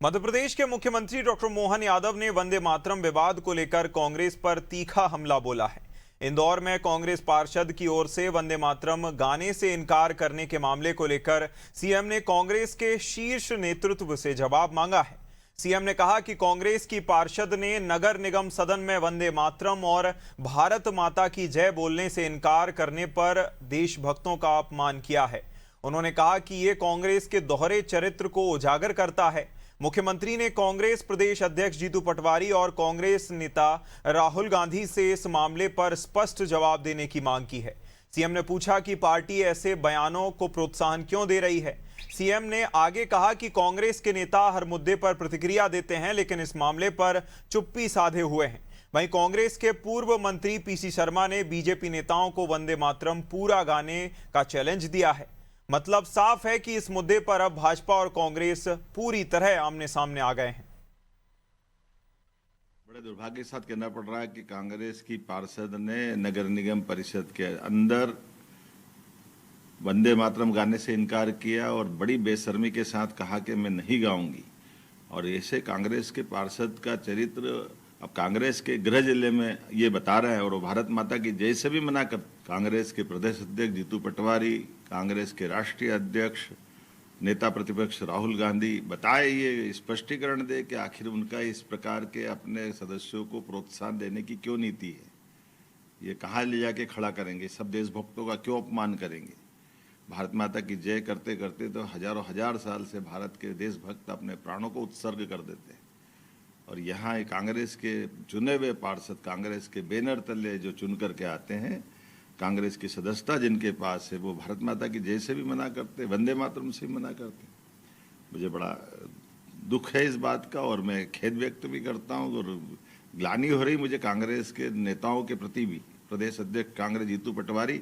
मध्य प्रदेश के मुख्यमंत्री डॉक्टर मोहन यादव ने वंदे मातरम विवाद को लेकर कांग्रेस पर तीखा हमला बोला है। इंदौर में कांग्रेस पार्षद की ओर से वंदे मातरम गाने से इनकार करने के मामले को लेकर सीएम ने कांग्रेस के शीर्ष नेतृत्व से जवाब मांगा है। सीएम ने कहा कि कांग्रेस की पार्षद ने नगर निगम सदन में वंदे मातरम और भारत माता की जय बोलने से इनकार करने पर देशभक्तों का अपमान किया है। उन्होंने कहा कि ये कांग्रेस के दोहरे चरित्र को उजागर करता है। मुख्यमंत्री ने कांग्रेस प्रदेश अध्यक्ष जीतू पटवारी और कांग्रेस नेता राहुल गांधी से इस मामले पर स्पष्ट जवाब देने की मांग की है। सीएम ने पूछा कि पार्टी ऐसे बयानों को प्रोत्साहन क्यों दे रही है। सीएम ने आगे कहा कि कांग्रेस के नेता हर मुद्दे पर प्रतिक्रिया देते हैं, लेकिन इस मामले पर चुप्पी साधे हुए हैं। वहीं कांग्रेस के पूर्व मंत्री पीसी शर्मा ने बीजेपी नेताओं को वंदे मातरम पूरा गाने का चैलेंज दिया है। मतलब साफ है कि इस मुद्दे पर अब भाजपा और कांग्रेस पूरी तरह आमने सामने आ गए हैं। बड़े दुर्भाग्य के साथ कहना पड़ रहा है कि कांग्रेस की पार्षद ने नगर निगम परिषद के अंदर वंदे मातरम गाने से इनकार किया और बड़ी बेशर्मी के साथ कहा कि मैं नहीं गाऊंगी। और ऐसे कांग्रेस के पार्षद का चरित्र अब कांग्रेस के गृह जिले में ये बता रहे हैं और वो भारत माता की जय से भी मना कर। कांग्रेस के प्रदेश अध्यक्ष जीतू पटवारी, कांग्रेस के राष्ट्रीय अध्यक्ष नेता प्रतिपक्ष राहुल गांधी बताए, ये स्पष्टीकरण दे कि आखिर उनका इस प्रकार के अपने सदस्यों को प्रोत्साहन देने की क्यों नीति है। ये कहाँ ले जाके खड़ा करेंगे, सब देशभक्तों का क्यों अपमान करेंगे। भारत माता की जय करते करते तो हजारों हजार साल से भारत के देशभक्त अपने प्राणों को उत्सर्ग कर देते हैं। और यहाँ कांग्रेस के चुने हुए पार्षद कांग्रेस के बैनर तले जो चुन करके आते हैं, कांग्रेस की सदस्यता जिनके पास है, वो भारत माता की जय से भी मना करते, वंदे मातरम से भी मना करते। मुझे बड़ा दुख है इस बात का और मैं खेद व्यक्त भी करता हूँ और ग्लानि हो रही मुझे कांग्रेस के नेताओं के प्रति भी। प्रदेश अध्यक्ष कांग्रेस जीतू पटवारी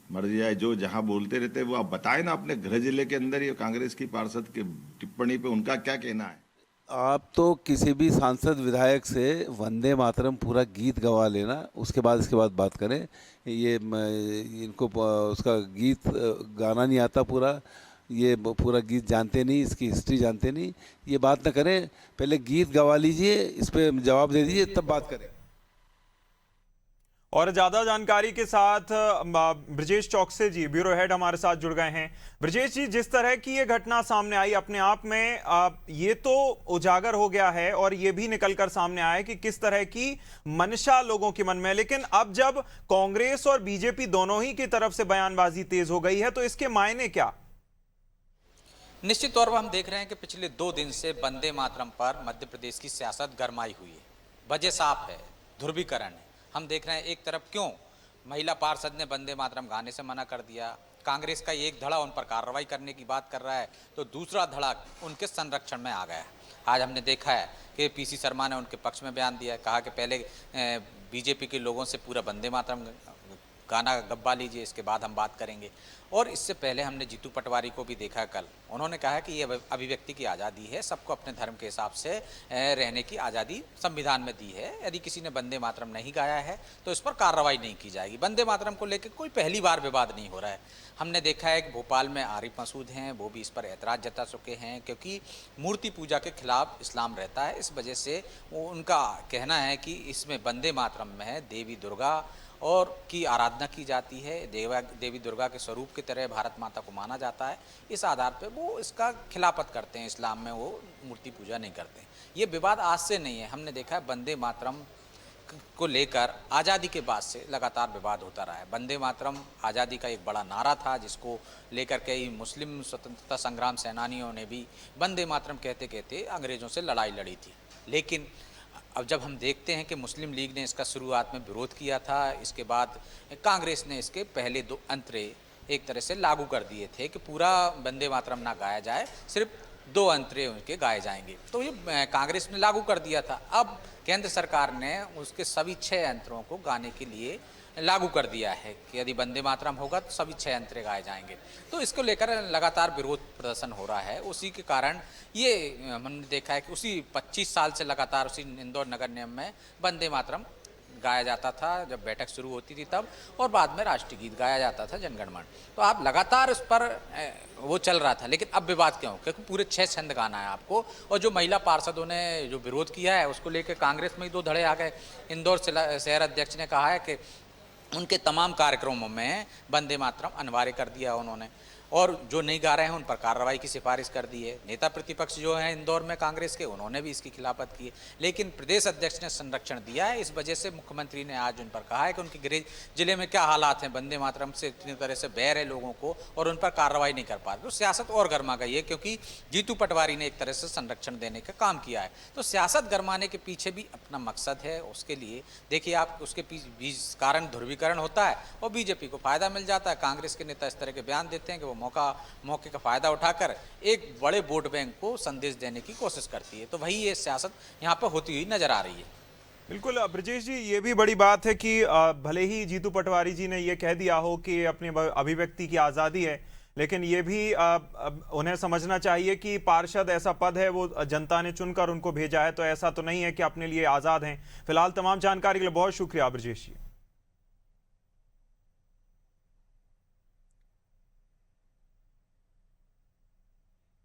मर जाए जो जहाँ बोलते रहते हैं वो आप बताएं ना, अपने गृह जिले के अंदर ये कांग्रेस की पार्षद की टिप्पणी पे उनका क्या कहना है। आप तो किसी भी सांसद विधायक से वंदे मातरम पूरा गीत गवा लेना, उसके बाद इसके बाद बात करें। ये इनको उसका गीत गाना नहीं आता पूरा, ये पूरा गीत जानते नहीं, इसकी हिस्ट्री जानते नहीं, ये बात ना करें। पहले गीत गवा लीजिए, इस पे जवाब दे दीजिए, तब बात करें। और ज्यादा जानकारी के साथ ब्रजेश चौकसे जी, ब्यूरो हेड, हमारे साथ जुड़ गए हैं। ब्रजेश जी, जिस तरह की ये घटना सामने आई, अपने आप में ये तो उजागर हो गया है और ये भी निकलकर सामने आया कि किस तरह की मंशा लोगों के मन में है, लेकिन अब जब कांग्रेस और बीजेपी दोनों ही की तरफ से बयानबाजी तेज हो गई है, तो इसके मायने क्या? निश्चित तौर पर हम देख रहे हैं कि पिछले 2 दिन से वंदे मातरम पर मध्य प्रदेश की सियासत गरमाई हुई है। वजह साफ है, ध्रुवीकरण है। हम देख रहे हैं एक तरफ क्यों महिला पार्षद ने वंदे मातरम गाने से मना कर दिया, कांग्रेस का एक धड़ा उन पर कार्रवाई करने की बात कर रहा है, तो दूसरा धड़ा उनके संरक्षण में आ गया है। आज हमने देखा है कि पीसी शर्मा ने उनके पक्ष में बयान दिया है, कहा कि पहले बीजेपी के लोगों से पूरा वंदे मातरम गाना गब्बा लीजिए, इसके बाद हम बात करेंगे। और इससे पहले हमने जीतू पटवारी को भी देखा कल, उन्होंने कहा कि ये अभिव्यक्ति की आज़ादी है, सबको अपने धर्म के हिसाब से रहने की आज़ादी संविधान में दी है। यदि किसी ने वंदे मातरम नहीं गाया है तो इस पर कार्रवाई नहीं की जाएगी। वंदे मातरम को लेकर कोई पहली बार विवाद नहीं हो रहा है। हमने देखा है कि भोपाल में आरिफ मसूद हैं, वो भी इस पर ऐतराज़ जता चुके हैं, क्योंकि मूर्ति पूजा के खिलाफ इस्लाम रहता है। इस वजह से वो उनका कहना है कि इसमें वंदे मातरम में है देवी दुर्गा और की आराधना की जाती है, देवी दुर्गा के स्वरूप की तरह भारत माता को माना जाता है। इस आधार पर वो इसका खिलाफत करते हैं, इस्लाम में वो मूर्ति पूजा नहीं करते। ये विवाद आज से नहीं है, हमने देखा है वंदे मातरम को लेकर आज़ादी के बाद से लगातार विवाद होता रहा है। वंदे मातरम आज़ादी का एक बड़ा नारा था, जिसको लेकर कई मुस्लिम स्वतंत्रता संग्राम सेनानियों ने भी वंदे मातरम कहते कहते अंग्रेज़ों से लड़ाई लड़ी थी। लेकिन अब जब हम देखते हैं कि मुस्लिम लीग ने इसका शुरुआत में विरोध किया था, इसके बाद कांग्रेस ने इसके पहले 2 अंतरे एक तरह से लागू कर दिए थे कि पूरा वंदे मातरम ना गाया जाए, सिर्फ 2 अंतरे उनके गाए जाएंगे, तो ये कांग्रेस ने लागू कर दिया था। अब केंद्र सरकार ने उसके सभी 6 अंतरों को गाने के लिए लागू कर दिया है कि यदि वंदे मातरम होगा तो सभी 6 अंतरे गाए जाएंगे। तो इसको लेकर लगातार विरोध प्रदर्शन हो रहा है। उसी के कारण ये हमने देखा है कि उसी 25 साल से लगातार उसी इंदौर नगर निगम में वंदे मातरम गाया जाता था जब बैठक शुरू होती थी तब, और बाद में राष्ट्रीय गीत गाया जाता था जनगण मन। तो आप लगातार उस पर वो चल रहा था, लेकिन अब विवाद क्यों? क्योंकि पूरे 6 छंद गाना है आपको, और जो महिला पार्षदों ने जो विरोध किया है उसको लेकर कांग्रेस में ही 2 धड़े आ गए। इंदौर शहर अध्यक्ष ने कहा है कि उनके तमाम कार्यक्रमों में वंदे मातरम अनिवार्य कर दिया उन्होंने, और जो नहीं गा रहे हैं उन पर कार्रवाई की सिफारिश कर दी है। नेता प्रतिपक्ष जो हैं इंदौर में कांग्रेस के, उन्होंने भी इसकी खिलाफत की है, लेकिन प्रदेश अध्यक्ष ने संरक्षण दिया है। इस वजह से मुख्यमंत्री ने आज उन पर कहा है कि उनके गृह जिले में क्या हालात हैं, वंदे मातरम से इतनी तरह से बैर है लोगों को और उन पर कार्रवाई नहीं कर पा रहे। तो सियासत और गर्मा गई है, क्योंकि जीतू पटवारी ने एक तरह से संरक्षण देने का काम किया है। तो सियासत गर्माने के पीछे भी अपना मकसद है। उसके लिए देखिए आप, उसके कारण ध्रुवीकरण होता है और बीजेपी को फायदा मिल जाता है। कांग्रेस के नेता इस तरह के बयान देते हैं कि वो मौके का फायदा उठाकर एक बड़े वोट बैंक को संदेश देने की कोशिश करती है। तो वही ये सियासत यहाँ पर होती हुई नजर आ रही है। बिल्कुल ब्रजेश जी, ये भी बड़ी बात है कि भले ही जीतू पटवारी जी ने ये कह दिया हो कि अपनी अभिव्यक्ति की आज़ादी है, लेकिन ये भी उन्हें समझना चाहिए कि पार्षद ऐसा पद है, वो जनता ने चुनकर उनको भेजा है, तो ऐसा तो नहीं है कि अपने लिए आज़ाद हैं। फिलहाल तमाम जानकारी के लिए बहुत शुक्रिया ब्रजेश जी।